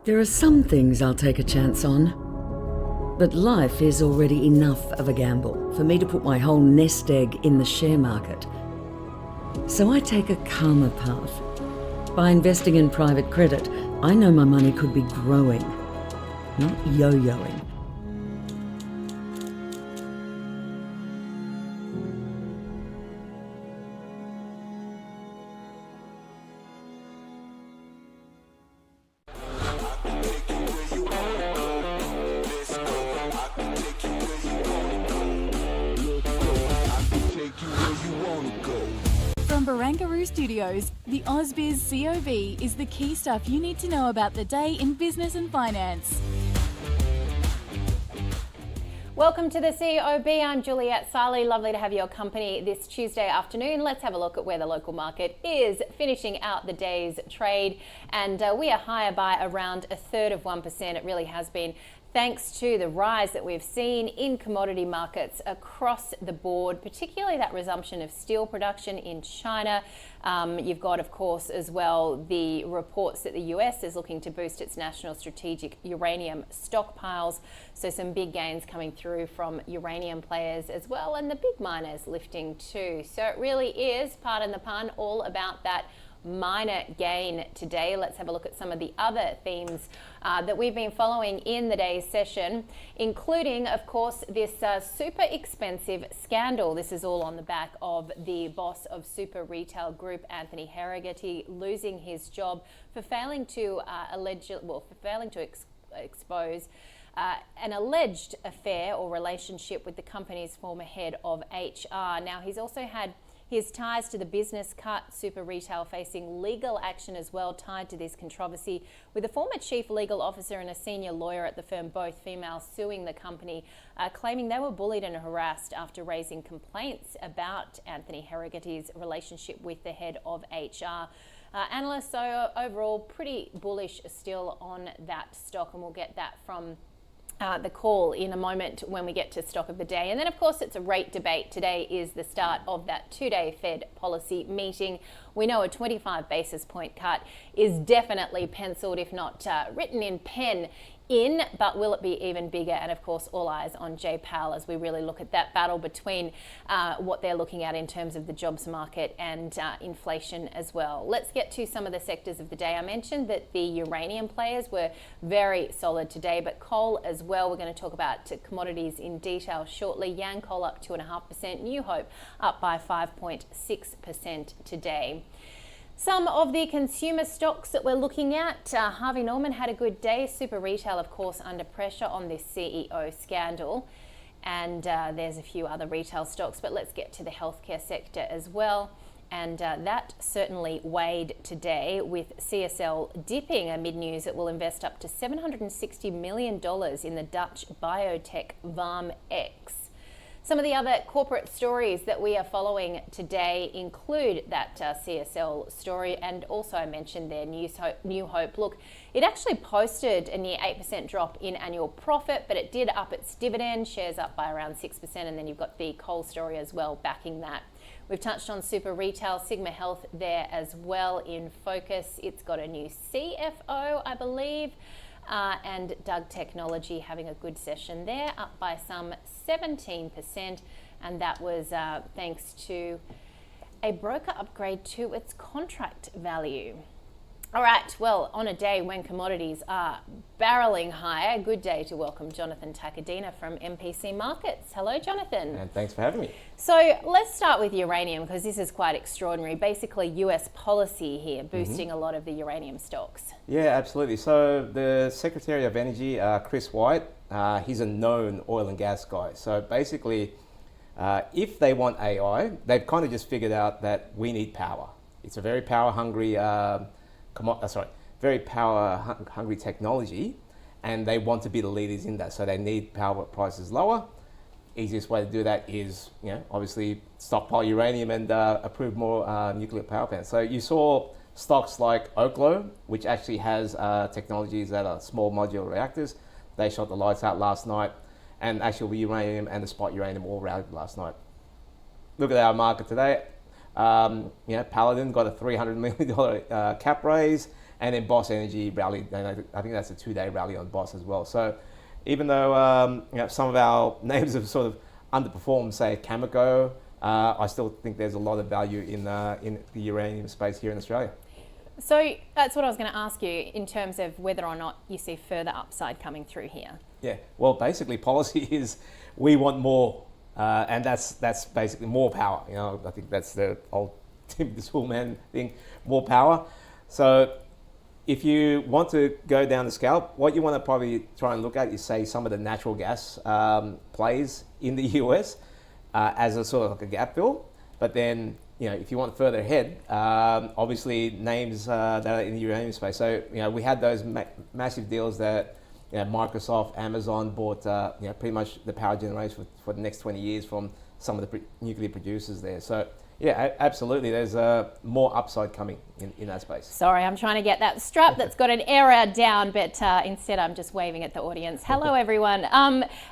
There are some things I'll take a chance on, but life is already enough of a gamble for me to put my whole nest egg in the share market. So I take a calmer path. By investing in private credit, I know my money could be growing, not yo-yoing. From Barangaroo Studios, the AusBiz COB is the key stuff you need to know about the day in business and finance. Welcome to the COB. I'm Juliet Sarli. Lovely to have your company this Tuesday afternoon. Let's have a look at where the local market is finishing out the day's trade. And we are higher by around 1/3 It really has been thanks to the rise that we've seen in commodity markets across the board, particularly that resumption of steel production in China. You've got, of course, as well, the reports that the US is looking to boost its national strategic uranium stockpiles. So some big gains coming through from uranium players as well, and the big miners lifting too. So it really is, pardon the pun, all about that minor gain today. Let's have a look at some of the other themes that we've been following in the day's session, including, of course, this super expensive scandal. This is all on the back of the boss of Super Retail Group, Anthony Harrigaty, losing his job for failing to expose an alleged affair or relationship with the company's former head of HR. Now, he's also had his ties to the business cut, Super Retail facing legal action as well tied to this controversy, with a former chief legal officer and a senior lawyer at the firm, both females, suing the company, claiming they were bullied and harassed after raising complaints about Anthony Harrigaty's relationship with the head of HR. Analysts are overall pretty bullish still on that stock, and we'll get that from the call in a moment when we get to stock of the day. And then, of course, it's a rate debate. Today is the start of that two-day Fed policy meeting. We know a 25 basis point cut is definitely penciled, if not written in pen, but will it be even bigger? And of course, all eyes on Jay Powell as we really look at that battle between what they're looking at in terms of the jobs market and inflation as well. Let's get to some of the sectors of the day. I mentioned that the uranium players were very solid today, but coal as well. We're going to talk about commodities in detail shortly. Yancoal up 2.5%, New Hope up by 5.6% today. Some of the consumer stocks that we're looking at, Harvey Norman had a good day. Super Retail, of course, under pressure on this CEO scandal. And there's a few other retail stocks, but let's get to the healthcare sector as well. And that certainly weighed today, with CSL dipping amid news it will invest up to $760 million in the Dutch biotech VarmX. Some of the other corporate stories that we are following today include that CSL story, and also I mentioned their New Hope. Look, it actually posted a near 8% drop in annual profit, but it did up its dividend, shares up by around 6%, and then you've got the coal story as well backing that. We've touched on Super Retail, Sigma Health there as well in focus. It's got a new CFO, I believe. And Doug Technology having a good session there, up by some 17%, and that was thanks to a broker upgrade to its contract value. All right, well, on a day when commodities are barreling higher, good day to welcome Jonathan Takadina from MPC Markets. Hello, Jonathan. And thanks for having me. So let's start with uranium, because this is quite extraordinary. Basically, US policy here boosting a lot of the uranium stocks. Yeah, absolutely. So the Secretary of Energy, Chris White, he's a known oil and gas guy. So basically, if they want AI, they've kind of just figured out that we need power. It's a very power-hungry hungry technology, and they want to be the leaders in that. So they need power prices lower. Easiest way to do that is, obviously stockpile uranium and approve more nuclear power plants. So you saw stocks like Oklo, which actually has technologies that are small modular reactors. They shot the lights out last night, and actually uranium and the spot uranium all rallied last night. Look at our market today. Paladin got a $300 million cap raise, And then Boss Energy rallied, and I think that's a 2-day rally on Boss as well. So even though some of our names have sort of underperformed, say Cameco, I still think there's a lot of value in the uranium space here in Australia. So that's what I was going to ask you in terms of whether or not you see further upside coming through here. Yeah, well, basically policy is we want more, and that's basically more power. I think that's the old Tim the Toolman thing, more power. So if you want to go down the scale, what you want to probably try and look at is, say, some of the natural gas plays in the US as a sort of like a gap fill. But then, if you want further ahead, obviously names that are in the uranium space. So, we had those massive deals that Microsoft, Amazon bought, pretty much the power generation for the next 20 years from some of the nuclear producers there. So, yeah, absolutely. There's more upside coming in that space. Sorry, I'm trying to get that strap that's got an error down, but instead I'm just waving at the audience. Hello, everyone.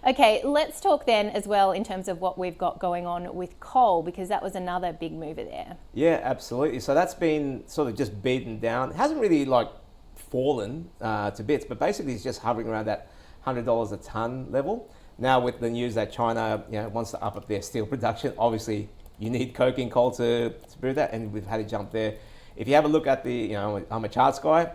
Okay, let's talk then as well in terms of what we've got going on with coal, because that was another big mover there. Yeah, absolutely. So that's been sort of just beaten down. It hasn't really fallen to bits, but basically it's just hovering around that $100 a tonne level. Now with the news that China wants to up their steel production, obviously you need coking coal to brew that, and we've had a jump there. If you have a look at I'm a charts guy,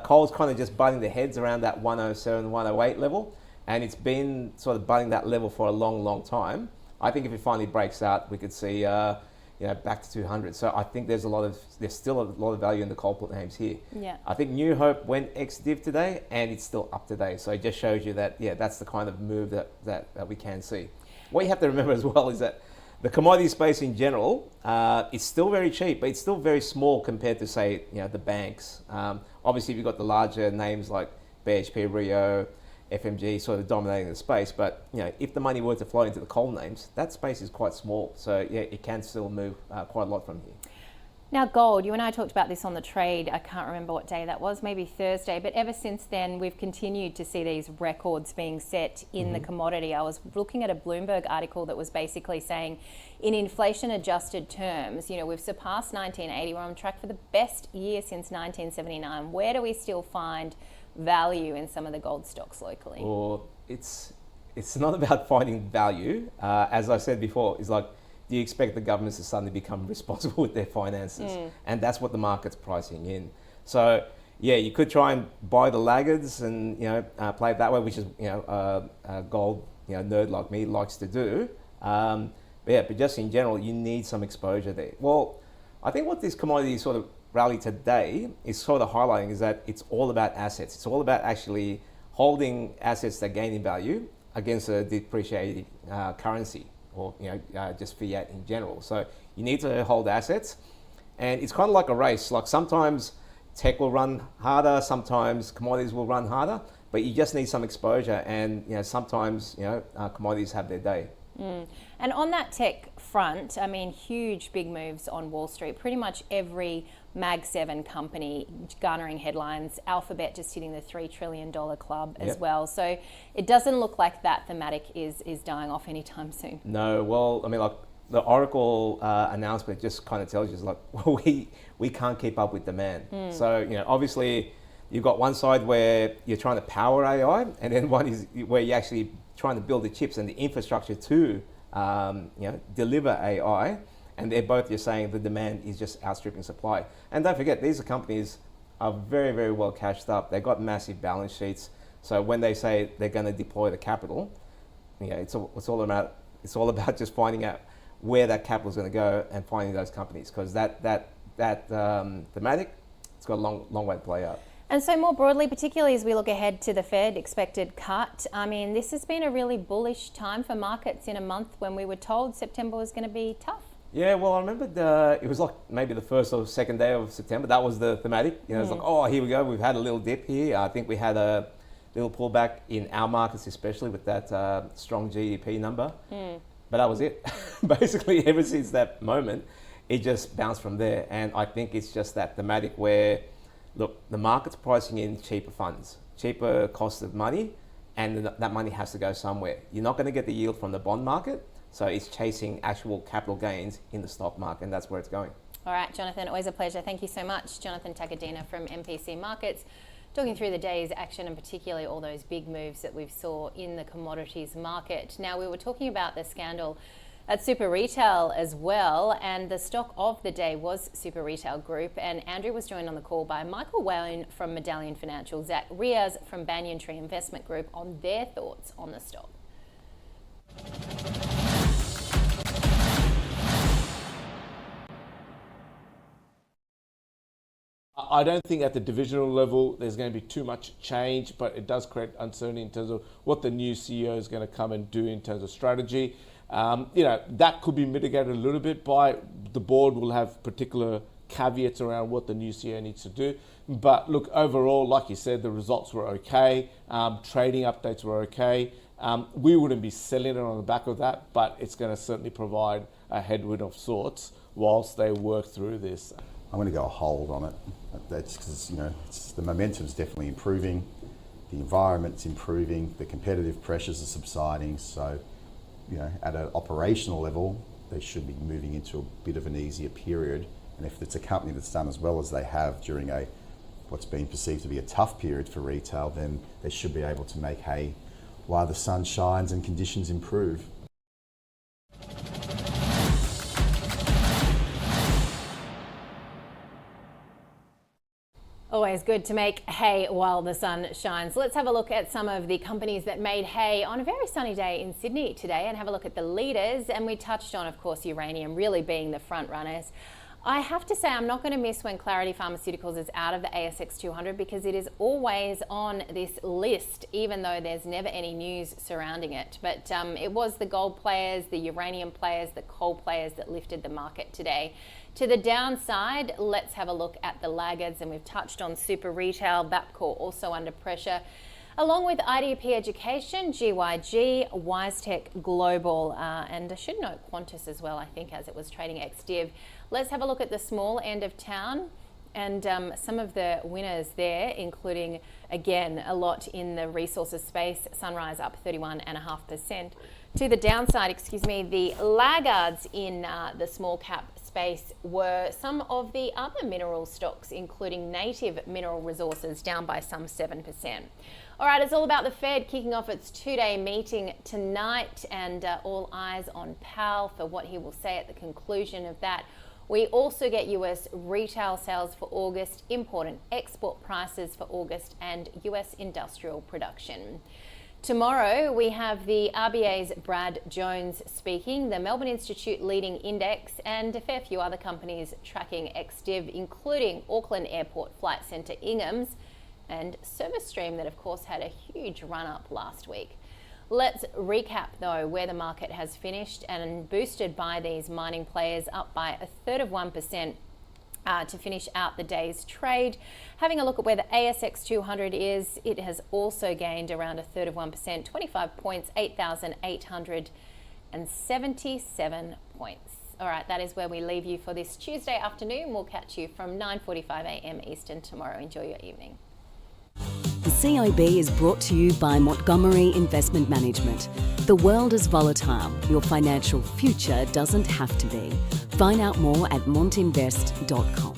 coal's kind of just butting their heads around that 107, 108 level, and it's been sort of butting that level for a long, long time. I think if it finally breaks out, we could see back to 200. So I think there's still a lot of value in the coal put names here. Yeah. I think New Hope went ex-div today, and it's still up today. So it just shows you that, that's the kind of move that we can see. What you have to remember as well is that the commodity space in general is still very cheap, but it's still very small compared to, say, the banks. Obviously, you've got the larger names like BHP, Rio, FMG sort of dominating the space. But if the money were to flow into the coal names, that space is quite small. So it can still move quite a lot from here. Now, gold, you and I talked about this on the trade. I can't remember what day that was, maybe Thursday. But ever since then, we've continued to see these records being set in the commodity. I was looking at a Bloomberg article that was basically saying, in inflation-adjusted terms, we've surpassed 1980. We're on track for the best year since 1979. Where do we still find value in some of the gold stocks locally? Well, it's not about finding value. As I said before, it's like, do you expect the governments to suddenly become responsible with their finances? And that's what the market's pricing in. So, you could try and buy the laggards and play it that way, which is a gold nerd like me likes to do. But just in general, you need some exposure there. Well, I think what this commodity sort of rally today is sort of highlighting is that it's all about assets. It's all about actually holding assets that gain in value against a depreciating currency, or just fiat in general. So you need to hold assets, and it's kind of like a race. Like sometimes tech will run harder, sometimes commodities will run harder, but you just need some exposure, and sometimes commodities have their day. And on that tech front, I mean, huge big moves on Wall Street. Pretty much every Mag 7 company garnering headlines. Alphabet just hitting the $3 trillion club as well. So it doesn't look like that thematic is dying off anytime soon. No, well, I mean, like the Oracle announcement just kind of tells you, like, we can't keep up with demand. So, obviously you've got one side where you're trying to power AI, and then one is where you're actually trying to build the chips and the infrastructure to deliver AI, and they're both just saying the demand is just outstripping supply. And don't forget, these companies are very, very well cashed up. They've got massive balance sheets. So when they say they're going to deploy the capital, it's all about just finding out where that capital is going to go and finding those companies, because that thematic, it's got a long way to play out. And so more broadly, particularly as we look ahead to the Fed expected cut, I mean, this has been a really bullish time for markets in a month when we were told September was going to be tough. Yeah, well, I remember it was like maybe the first or second day of September. That was the thematic. It's like, oh, here we go. We've had a little dip here. I think we had a little pullback in our markets, especially with that strong GDP number. But that was it. Basically, ever since that moment, it just bounced from there. And I think it's just that thematic where, look, the market's pricing in cheaper funds, cheaper cost of money, and that money has to go somewhere. You're not going to get the yield from the bond market, so it's chasing actual capital gains in the stock market, and that's where it's going. All right, Jonathan, always a pleasure. Thank you so much. Jonathan Takadina from MPC Markets, talking through the day's action and particularly all those big moves that we've saw in the commodities market. Now, we were talking about the scandal at Super Retail as well, and the stock of the day was Super Retail Group, and Andrew was joined on the call by Michael Wayne from Medallion Financial, Zach Riaz from Banyan Tree Investment Group on their thoughts on the stock. I don't think at the divisional level there's going to be too much change, but it does create uncertainty in terms of what the new CEO is going to come and do in terms of strategy. That could be mitigated a little bit by the board will have particular caveats around what the new CEO needs to do. But look, overall, like you said, the results were okay. Trading updates were okay. We wouldn't be selling it on the back of that, but it's going to certainly provide a headwind of sorts whilst they work through this. I'm going to go a hold on it. That's because the momentum's definitely improving, the environment's improving, the competitive pressures are subsiding. So, at an operational level, they should be moving into a bit of an easier period. And if it's a company that's done as well as they have during what's been perceived to be a tough period for retail, then they should be able to make hay while the sun shines and conditions improve. Always good to make hay while the sun shines. Let's have a look at some of the companies that made hay on a very sunny day in Sydney today and have a look at the leaders. And we touched on, of course, uranium really being the front runners. I have to say I'm not going to miss when Clarity Pharmaceuticals is out of the ASX 200 because it is always on this list, even though there's never any news surrounding it. But it was the gold players, the uranium players, the coal players that lifted the market today. To the downside, let's have a look at the laggards, and we've touched on Super Retail, Bapcor also under pressure, along with IDP Education, GYG, WiseTech Global, and I should note Qantas as well, I think, as it was trading ex-div. Let's have a look at the small end of town and some of the winners there, including, again, a lot in the resources space. Sunrise up 31.5%. To the downside, the laggards in the small cap space were some of the other mineral stocks, including Native Mineral Resources, down by some 7%. All right, it's all about the Fed kicking off its two-day meeting tonight, and all eyes on Powell for what he will say at the conclusion of that. We also get US retail sales for August, import and export prices for August, and US industrial production. Tomorrow, we have the RBA's Brad Jones speaking, the Melbourne Institute leading index, and a fair few other companies tracking ex-div, including Auckland Airport Flight Centre Ingham's and ServiceStream that, of course, had a huge run-up last week. Let's recap, though, where the market has finished and boosted by these mining players, up by 1/3% to finish out the day's trade. Having a look at where the ASX 200 is, it has also gained around 1/3%, 25 points, 8,877 points. All right, that is where we leave you for this Tuesday afternoon. We'll catch you from 9:45 a.m. Eastern tomorrow. Enjoy your evening. The CIB is brought to you by Montgomery Investment Management. The world is volatile. Your financial future doesn't have to be. Find out more at montinvest.com.